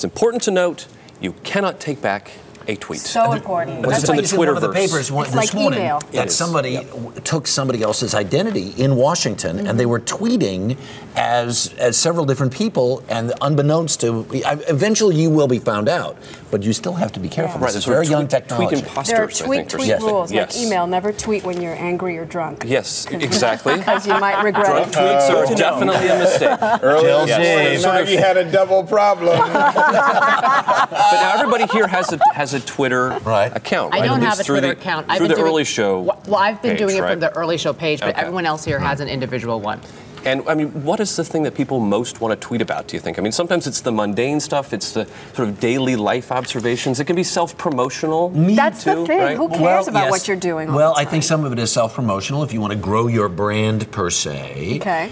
It's important to note you cannot take back a tweet. So important. What's in the Twitterverse? One of the papers this like morning email. that somebody took somebody else's identity in Washington, and they were tweeting as several different people, and unbeknownst to, eventually you will be found out, but you still have to be careful. Right, This is very young technology. Tweet imposters, There are tweet rules, yes. like email. Never tweet when you're angry or drunk. Yes, exactly. Because you might regret Drunk it. tweets are definitely a mistake. Earlier, Yes. Maggie had a double problem. But now everybody here has a Twitter account, right? I don't At have a least through Twitter the, account. Through the early show. Well, I've been page, doing it right? from the early show page, but Okay. everyone else here has an individual one. And I mean, what is the thing that people most want to tweet about, do you think? I mean, sometimes it's the mundane stuff, it's the sort of daily life observations. It can be self-promotional. That's the thing. Right? Who cares about what you're doing all Well, the I time? think some of it is self-promotional if you want to grow your brand per se. Okay.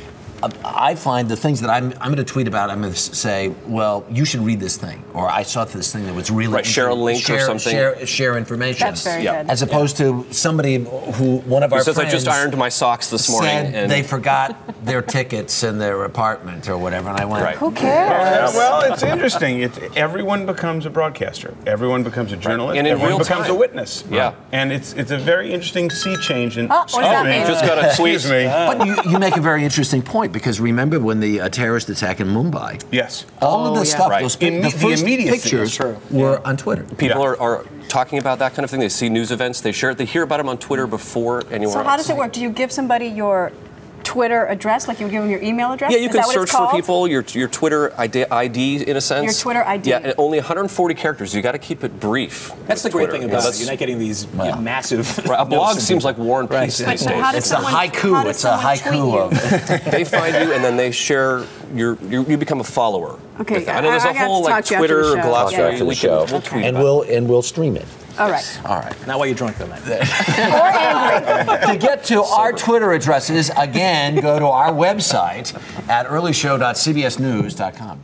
I find the things that I'm going to tweet about, I'm going to say, well, you should read this thing, or I saw this thing that was really Right, share a link or something. Share information. That's very good. As opposed to somebody who, one of our says, friends I just ironed my socks this morning. said And they forgot their tickets in their apartment or whatever, and I went, Right. Who cares? Well, it's interesting. Everyone becomes a broadcaster. Everyone becomes a journalist. And in everyone real becomes time. a witness. Yeah. And it's a very interesting sea change in. Oh, what does that mean? Just got a tweet. Excuse me. But you make a very interesting point, because remember when the terrorist attack in Mumbai, Yes. all of this stuff, Right. those The first immediacy is pictures true. were on Twitter. People are talking about that kind of thing. They see news events, they share it, they hear about them on Twitter before anyone So else. how does it work? Do you give somebody your Twitter address, like you give them your email address? Yeah, you Is can that what search it's for called? people, your Twitter ID in a sense. Your Twitter ID. Yeah, and only 140 characters. You got to keep it brief. That's the with great Twitter. thing about Yeah, it. You're not getting these massive. Right, a blog notes seems and- like War and Peace these But days. how does It's a someone, how haiku. does It's a someone tweet haiku you? of. They find you and then they share you become a follower. Okay, with them. I know there's I a got to whole talk like to you after Twitter the show. glossary. Yeah. We'll tweet and about it. we'll stream it. All right. All right. Not while you're drunk, though, man. Or angry. To get to our Twitter addresses, again, go to our website at earlyshow.cbsnews.com.